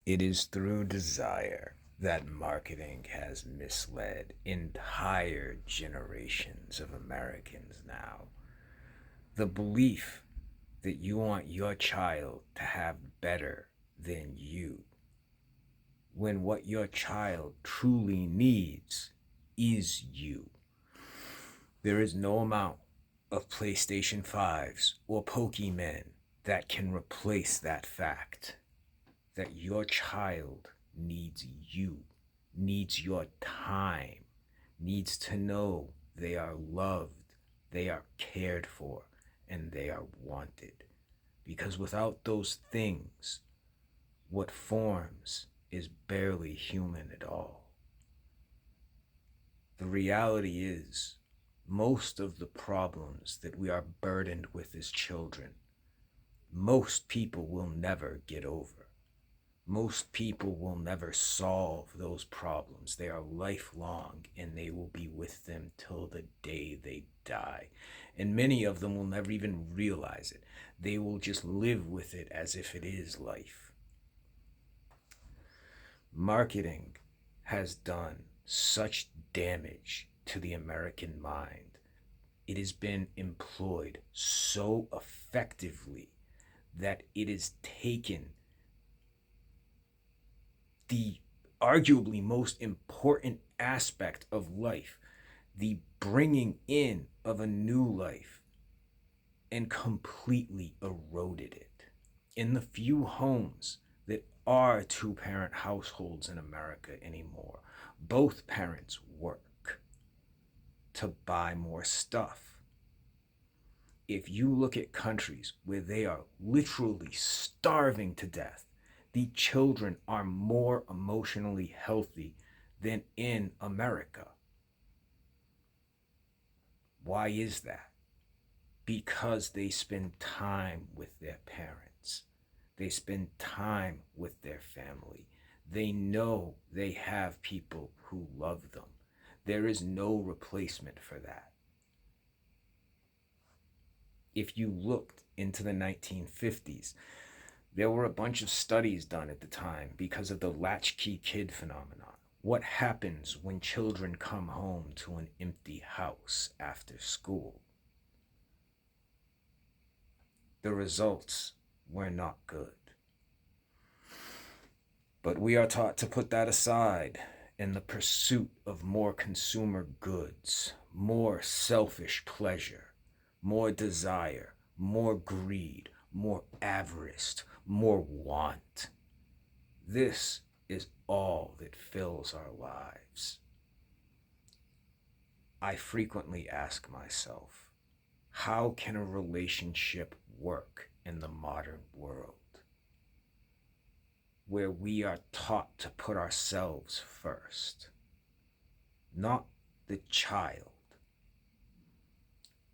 It is through desire that marketing has misled entire generations of Americans now. The belief that you want your child to have better than you, when what your child truly needs is you. There is no amount of PlayStation 5s or Pokemon that can replace that fact that your child needs you, needs your time, needs to know they are loved, they are cared for, and they are wanted. Because without those things, what forms is barely human at all. The reality is, most of the problems that we are burdened with as children, most people will never get over. Most people will never solve those problems. They are lifelong and they will be with them till the day they die. And many of them will never even realize it. They will just live with it as if it is life. Marketing has done such damage to the American mind. It has been employed so effectively that it has taken the arguably most important aspect of life, the bringing in of a new life, and completely eroded it. In the few homes that are two-parent households in America anymore, both parents work to buy more stuff. If you look at countries where they are literally starving to death, the children are more emotionally healthy than in America. Why is that? Because they spend time with their parents. They spend time with their family. They know they have people who love them. There is no replacement for that. If you looked into the 1950s, there were a bunch of studies done at the time because of the latchkey kid phenomenon. What happens when children come home to an empty house after school? The results were not good. But we are taught to put that aside in the pursuit of more consumer goods, more selfish pleasure, more desire, more greed, more avarice, more want. This is all that fills our lives. I frequently ask myself, how can a relationship work in the modern world where we are taught to put ourselves first, not the child?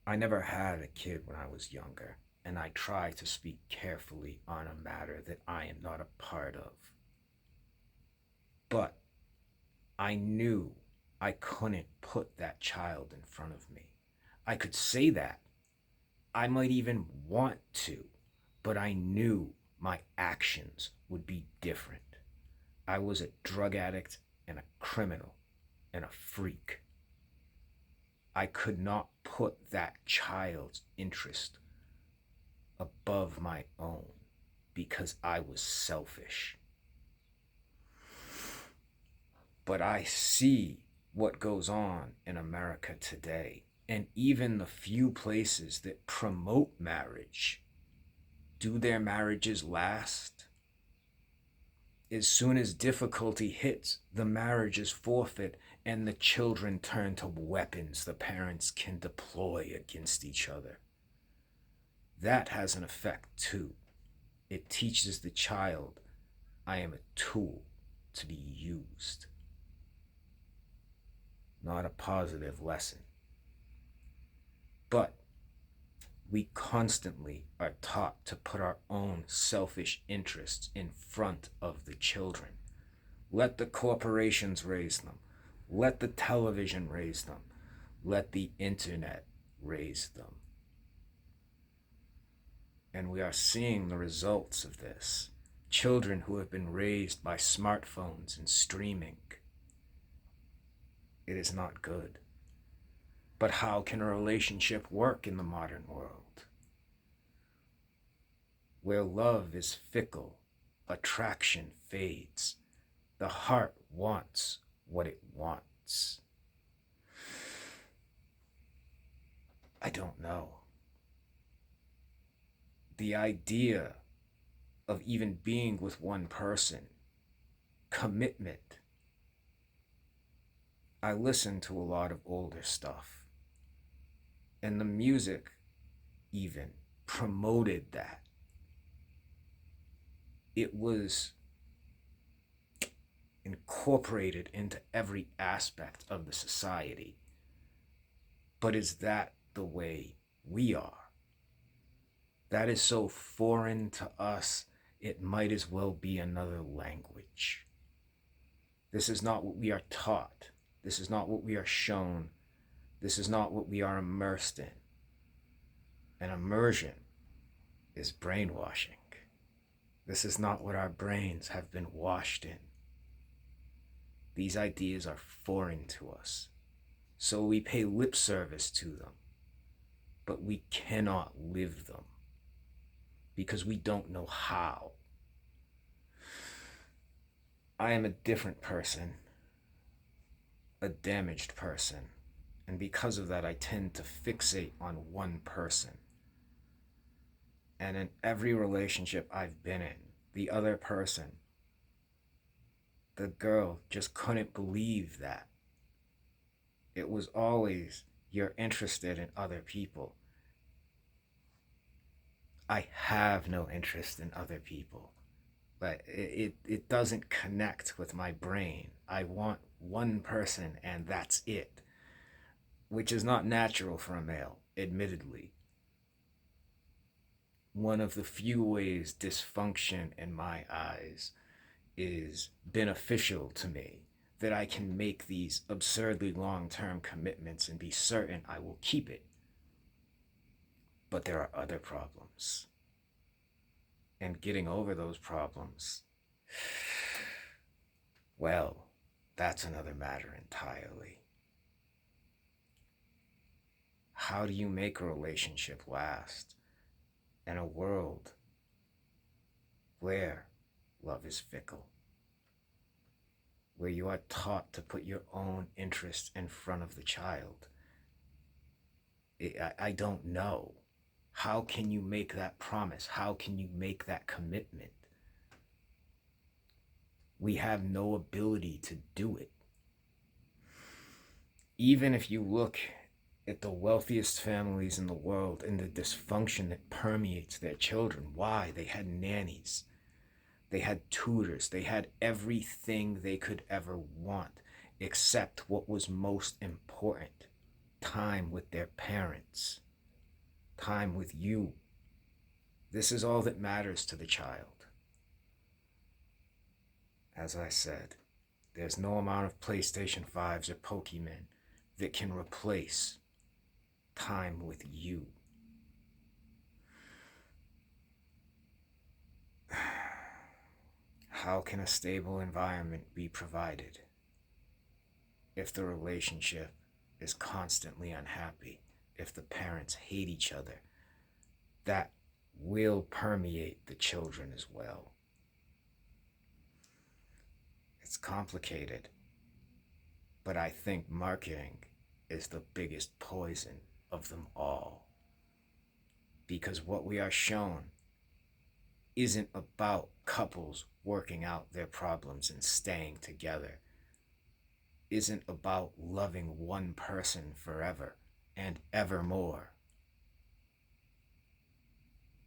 I never had a kid when I was younger, and I try to speak carefully on a matter that I am not a part of. But I knew I couldn't put that child in front of me. I could say that. I might even want to, but I knew my actions would be different. I was a drug addict and a criminal and a freak. I could not put that child's interest above my own because I was selfish. But I see what goes on in America today, and even the few places that promote marriage. Do their marriages last? As soon as difficulty hits, the marriage is forfeit and the children turn to weapons the parents can deploy against each other. That has an effect too. It teaches the child, I am a tool to be used, not a positive lesson. But we constantly are taught to put our own selfish interests in front of the children. Let the corporations raise them. Let the television raise them. Let the internet raise them. And we are seeing the results of this. children who have been raised by smartphones and streaming. It is not good. But how can a relationship work in the modern world? Where love is fickle, attraction fades, the heart wants what it wants. I don't know. The idea of even being with one person, commitment. I listen to a lot of older stuff, and the music even promoted that. It was incorporated into every aspect of the society. But is that the way we are? That is so foreign to us, it might as well be another language. This is not what we are taught. This is not what we are shown. This is not what we are immersed in. And immersion is brainwashing. This is not what our brains have been washed in. These ideas are foreign to us. So we pay lip service to them, but we cannot live them because we don't know how. I am a different person, a damaged person, and because of that, I tend to fixate on one person. And in every relationship I've been in, the other person, the girl, just couldn't believe that. It was always, you're interested in other people. I have no interest in other people. But it doesn't connect with my brain. I want one person and that's it. Which is not natural for a male, admittedly. One of the few ways dysfunction in my eyes is beneficial to me, that I can make these absurdly long-term commitments and be certain I will keep it. But there are other problems. And getting over those problems, well, that's another matter entirely. How do you make a relationship last in a world where love is fickle? Where you are taught to put your own interest in front of the child? I don't know. How can you make that promise? How can you make that commitment? We have no ability to do it. Even if you look at the wealthiest families in the world and the dysfunction that permeates their children, why? They had nannies. They had tutors. They had everything they could ever want, except what was most important: time with their parents, time with you. This is all that matters to the child. As I said, there's no amount of PlayStation 5s or Pokemon that can replace time with you. How can a stable environment be provided if the relationship is constantly unhappy, if the parents hate each other? That will permeate the children as well. It's complicated, but I think marketing is the biggest poison of them all. Because what we are shown isn't about couples working out their problems and staying together. Isn't about loving one person forever and evermore.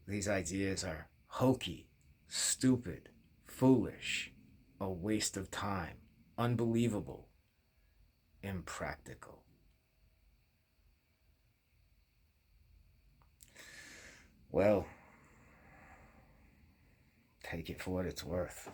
These ideas are hokey, stupid, foolish, a waste of time, unbelievable, impractical. Well, take it for what it's worth.